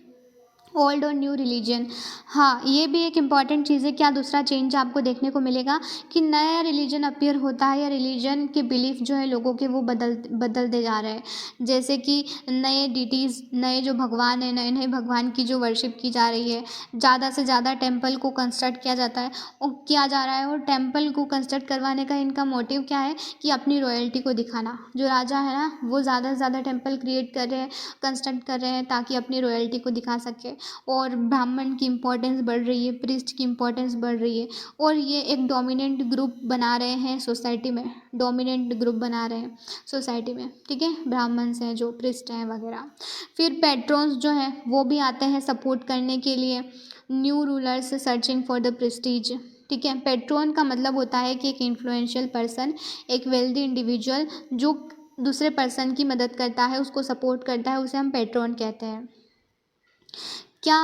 ओल्ड और न्यू रिलीजन, हाँ ये भी एक इम्पॉर्टेंट चीज़ है। क्या दूसरा चेंज आपको देखने को मिलेगा कि नया रिलीजन अपीयर होता है, या रिलीजन के बिलीफ जो है लोगों के वो बदलते जा रहे हैं। जैसे कि नए डिटीज़, नए जो भगवान है, नए नए भगवान की जो वर्शिप की जा रही है, ज़्यादा से ज़्यादा टेम्पल को कंस्ट्रक्ट किया जाता है और किया जा रहा है। और टेम्पल को कंस्ट्रक्ट करवाने का इनका मोटिव क्या है कि अपनी रॉयल्टी को दिखाना। जो राजा है ना वो ज़्यादा से ज़्यादा टेम्पल क्रिएट कर रहे हैं, कंस्ट्रक्ट कर रहे हैं, ताकि अपनी रॉयल्टी को दिखा सके। और ब्राह्मण की इम्पोर्टेंस बढ़ रही है, प्रीस्ट की इम्पोर्टेंस बढ़ रही है, और ये एक डोमिनेंट ग्रुप बना रहे हैं सोसाइटी में, डोमिनेंट ग्रुप बना रहे हैं सोसाइटी में, ठीक है। ब्राह्मण्स हैं, जो प्रीस्ट हैं वगैरह। फिर पैट्रॉन्स जो हैं वो भी आते हैं सपोर्ट करने के लिए। New rulers searching for the Prestige, ठीक है। पैट्रॉन का मतलब होता है कि एक इन्फ्लुएंशियल पर्सन, एक वेल्दी इंडिविजुअल जो दूसरे पर्सन की मदद करता है, उसको सपोर्ट करता है, उसे हम पैट्रॉन कहते हैं। क्या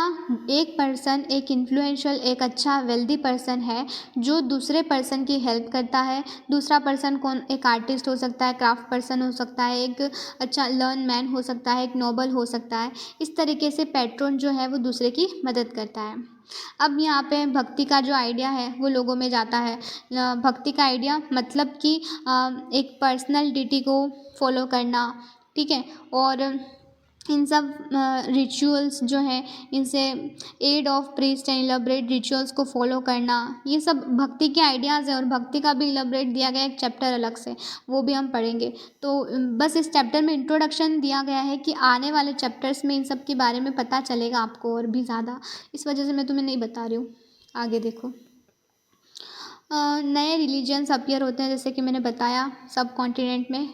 एक पर्सन, एक इन्फ्लुएंशियल, एक अच्छा वेल्दी पर्सन है जो दूसरे पर्सन की हेल्प करता है। दूसरा पर्सन कौन, एक आर्टिस्ट हो सकता है, क्राफ्ट पर्सन हो सकता है, एक अच्छा लर्न मैन हो सकता है, एक नोबल हो सकता है। इस तरीके से पैट्रन जो है वो दूसरे की मदद करता है। अब यहाँ पे भक्ति का जो आइडिया है वो लोगों में जाता है। भक्ति का आइडिया मतलब कि एक पर्सनल डिटी को फॉलो करना, ठीक है। और इन सब रिचुअल्स जो हैं, इनसे aid of priest and elaborate rituals को फॉलो करना, ये सब भक्ति के आइडियाज़ हैं। और भक्ति का भी इलाबरेट दिया गया एक चैप्टर अलग से, वो भी हम पढ़ेंगे। तो बस इस चैप्टर में इंट्रोडक्शन दिया गया है कि आने वाले चैप्टर्स में इन सब के बारे में पता चलेगा आपको और भी ज़्यादा, इस वजह से मैं तुम्हें नहीं बता रही हूँ। आगे देखो, नए रिलीजन्स अपीयर होते हैं, जैसे कि मैंने बताया सब कॉन्टिनेंट में।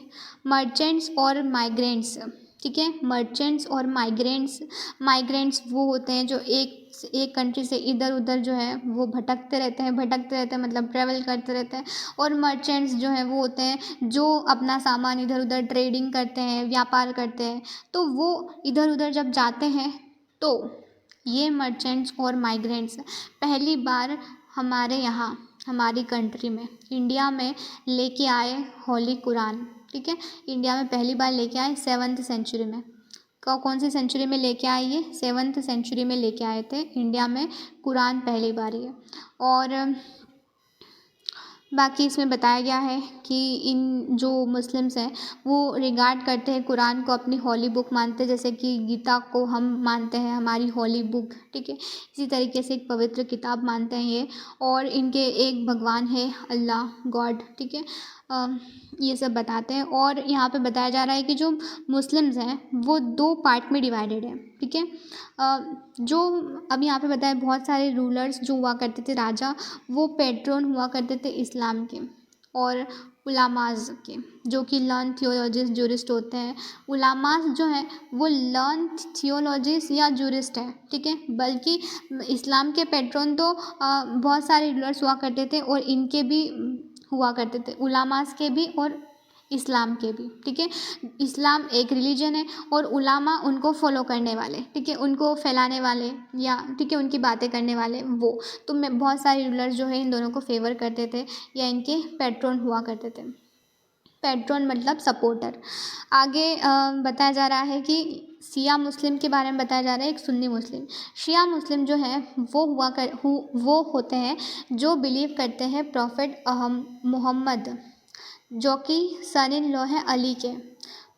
मर्चेंट्स और माइग्रेंट्स, ठीक है। मर्चेंट्स और माइग्रेंट्स वो होते हैं जो एक कंट्री से इधर उधर जो है वो भटकते रहते हैं मतलब ट्रैवल करते रहते हैं। और मर्चेंट्स जो हैं वो होते हैं जो अपना सामान इधर उधर ट्रेडिंग करते हैं, व्यापार करते हैं। तो वो इधर उधर जब जाते हैं तो ये मर्चेंट्स और माइग्रेंट्स पहली बार हमारे यहाँ, हमारी कंट्री में, इंडिया में लेके आए होली कुरान, ठीक है। इंडिया में पहली बार लेके आए 7th सेंचुरी में। कौन सी सेंचुरी में लेके आए, ये 7th सेंचुरी में लेके आए थे इंडिया में कुरान पहली बार ये। और बाकी इसमें बताया गया है कि इन जो मुस्लिम्स हैं वो रिगार्ड करते हैं कुरान को, अपनी हॉली बुक मानते हैं, जैसे कि गीता को हम मानते हैं हमारी हॉली बुक, ठीक है। इसी तरीके से एक पवित्र किताब मानते हैं ये। और इनके एक भगवान है अल्लाह, गॉड, ठीक है। ये सब बताते हैं। और यहाँ पे बताया जा रहा है कि जो मुस्लिम्स हैं वो 2 पार्ट में डिवाइडेड है, ठीक है। जो अब यहाँ पे बताया, बहुत सारे रूलर्स जो हुआ करते थे, राजा, वो पैट्रन हुआ करते थे इस्लाम के और उलामाज के, जो कि लर्न थियोलॉजिस्ट जूरिस्ट होते हैं। उलामाज जो हैं वो लर्न थियोलॉजिस्ट या जूरिस्ट है, ठीक है। बल्कि इस्लाम के पैट्रन तो बहुत सारे रूलर्स हुआ करते थे, और इनके भी हुआ करते थे, उलामाज के भी और इस्लाम के भी, ठीक है। इस्लाम एक रिलीजन है और उलामा उनको फॉलो करने वाले, ठीक है, उनको फैलाने वाले, या ठीक है उनकी बातें करने वाले वो। तो मैं बहुत सारे रूलर्स जो है इन दोनों को फेवर करते थे या इनके पैट्रन हुआ करते थे। पैट्रन मतलब सपोर्टर। आगे बताया जा रहा है कि शिया मुस्लिम के बारे में बताया जा रहा है, एक सुन्नी मुस्लिम। शिया मुस्लिम जो है वो होते हैं जो बिलीव करते हैं प्रॉफिट मोहम्मद, जो कि सन इन लॉ है अली के।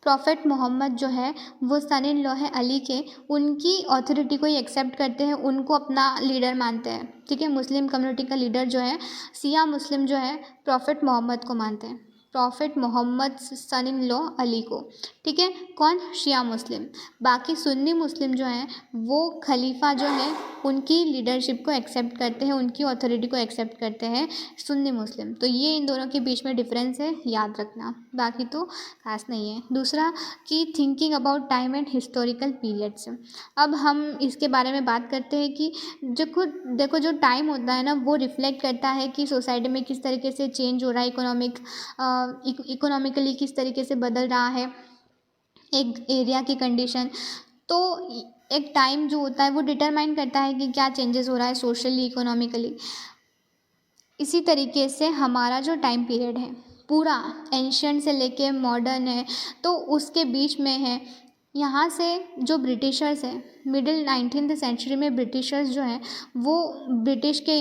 प्रॉफिट मोहम्मद जो है वो सन इन लॉ है अली के, उनकी अथॉरिटी को ही एक्सेप्ट करते हैं, उनको अपना लीडर मानते हैं। ठीक है, मुस्लिम कम्युनिटी का लीडर जो है शिया मुस्लिम जो है प्रॉफिट मोहम्मद को मानते हैं, prophet Mohammad son in law Ali को। ठीक है, कौन? शिया मुस्लिम। बाकी सुन्नी मुस्लिम जो हैं वो खलीफा जो है उनकी लीडरशिप को एक्सेप्ट करते हैं, उनकी अथॉरिटी को एक्सेप्ट करते हैं सुन्नी मुस्लिम। तो ये इन दोनों के बीच में डिफरेंस है, याद रखना, बाकी तो खास नहीं है। दूसरा कि thinking about time and historical periods. अब हम इसके बारे में बात करते हैं कि देखो जो टाइम होता है ना वो रिफ्लेक्ट करता है कि सोसाइटी में किस तरीके से चेंज हो रहा है, इकोनॉमिकली किस तरीके से बदल रहा है एक एरिया की कंडीशन। तो एक टाइम जो होता है वो डिटरमाइन करता है कि क्या चेंजेस हो रहा है सोशली, इकोनॉमिकली। इसी तरीके से हमारा जो टाइम पीरियड है पूरा एंशियंट से लेके मॉडर्न है, तो उसके बीच में है। यहाँ से जो ब्रिटिशर्स हैं, मिडिल 19th सेंचुरी में ब्रिटिशर्स जो हैं वो ब्रिटिश के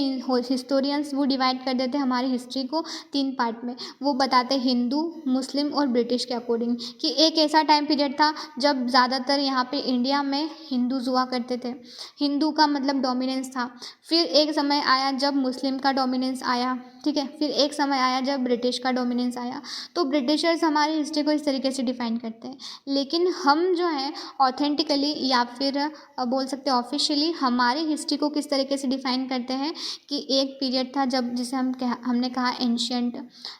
हिस्टोरियंस वो डिवाइड कर देते हैं हमारी हिस्ट्री को 3 पार्ट में। वो बताते हैं हिंदू, मुस्लिम और ब्रिटिश के अकॉर्डिंग कि एक ऐसा टाइम पीरियड था जब ज़्यादातर यहाँ पे इंडिया में हिंदूज हुआ करते थे, हिंदू का मतलब डोमिनेंस था। फिर एक समय आया जब मुस्लिम का डोमिनेंस आया, ठीक है। फिर एक समय आया जब ब्रिटिश का डोमिनेंस आया। तो ब्रिटिशर्स हमारी हिस्ट्री को इस तरीके से डिफाइन करते हैं, लेकिन हम जो है ऑथेंटिकली या फिर बोल सकते हैं ऑफिशियली हमारी हिस्ट्री को किस तरीके से डिफाइन करते हैं कि एक पीरियड था जब जिसे हमने कहा एंशियंट,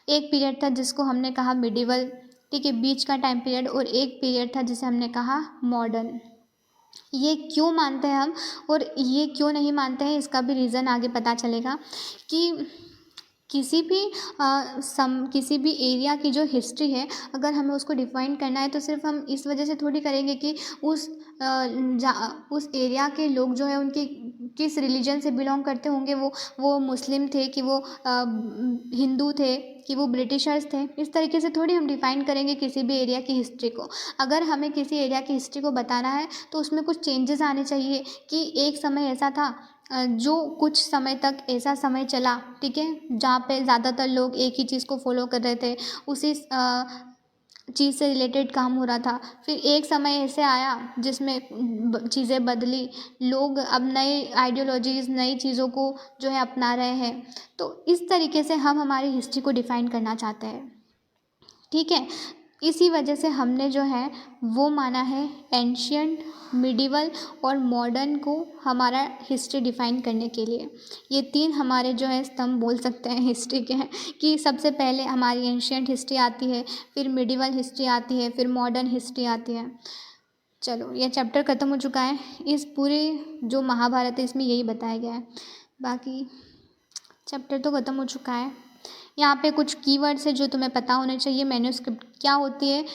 एक पीरियड था जिसको हमने कहा मिडिवल, ठीक है, बीच का टाइम पीरियड, और एक पीरियड था जिसे हमने कहा मॉडर्न। ये क्यों मानते हैं हम और ये क्यों नहीं मानते हैं, इसका भी रीज़न आगे पता चलेगा कि किसी भी एरिया की जो हिस्ट्री है अगर हमें उसको डिफाइन करना है तो सिर्फ हम इस वजह से थोड़ी करेंगे कि उस एरिया के लोग जो है उनके किस रिलीजन से बिलोंग करते होंगे, वो मुस्लिम थे कि वो हिंदू थे कि वो ब्रिटिशर्स थे। इस तरीके से थोड़ी हम डिफ़ाइन करेंगे किसी भी एरिया की हिस्ट्री को। अगर हमें किसी एरिया की हिस्ट्री को बताना है तो उसमें कुछ चेंजेस आने चाहिए कि एक समय ऐसा था जो कुछ समय तक ऐसा समय चला, ठीक है, जहाँ पे ज़्यादातर लोग एक ही चीज़ को फॉलो कर रहे थे, उसी चीज़ से रिलेटेड काम हो रहा था। फिर एक समय ऐसे आया जिसमें चीज़ें बदली, लोग अब नए आइडियोलॉजीज़, नई चीज़ों को जो है अपना रहे हैं। तो इस तरीके से हम हमारी हिस्ट्री को डिफ़ाइन करना चाहते हैं, ठीक है। इसी वजह से हमने जो है वो माना है एंशियंट, मिडिवल और मॉडर्न को हमारा हिस्ट्री डिफ़ाइन करने के लिए। ये 3 हमारे जो है स्तंभ बोल सकते हैं हिस्ट्री के हैं कि सबसे पहले हमारी एंशियंट हिस्ट्री आती है, फिर मिडिवल हिस्ट्री आती है, फिर मॉडर्न हिस्ट्री आती है। चलो, ये चैप्टर ख़त्म हो चुका है। इस पूरे जो महाभारत है इसमें यही बताया गया है, बाकी चैप्टर तो ख़त्म हो चुका है। यहाँ पे कुछ कीवर्ड्स है जो तुम्हें पता होने चाहिए। मैन्युस्क्रिप्ट क्या होती है?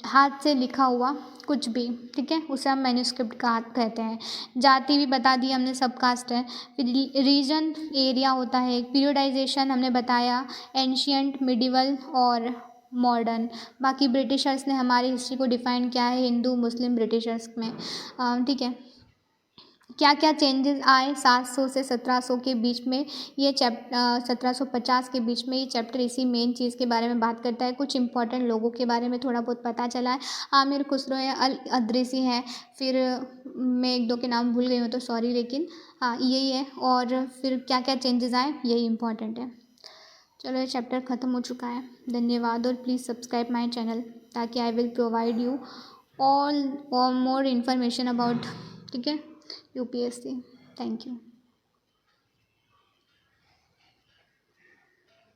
हाथ से लिखा हुआ कुछ भी, ठीक है, उसे हम मैन्युस्क्रिप्ट का कहते हैं। जाति भी बता दी हमने, सब कास्ट है। फिर रीजन, एरिया होता है। पीरियडाइजेशन हमने बताया, एंशियंट, मिडिवल और मॉडर्न। बाकी ब्रिटिशर्स ने हमारी हिस्ट्री को डिफ़ाइन किया है हिंदू, मुस्लिम, ब्रिटिशर्स में, ठीक है। क्या क्या चेंजेस आए 700 से 1700 के बीच में, ये 1750 के बीच में ये चैप्टर इसी मेन चीज़ के बारे में बात करता है। कुछ इंपॉर्टेंट लोगों के बारे में थोड़ा बहुत पता चला है। आमिर खुसरो है, अल अदरीसी हैं, फिर मैं 1-2 के नाम भूल गई हूँ तो सॉरी, लेकिन हाँ यही है। और फिर क्या क्या चेंजेस आए यही इंपॉर्टेंट है। चलो, ये चैप्टर ख़त्म हो चुका है। धन्यवाद, और प्लीज़ सब्सक्राइब माई चैनल ताकि I will provide you all और मोर इन्फॉर्मेशन अबाउट, ठीक है, UPSC। Thank you.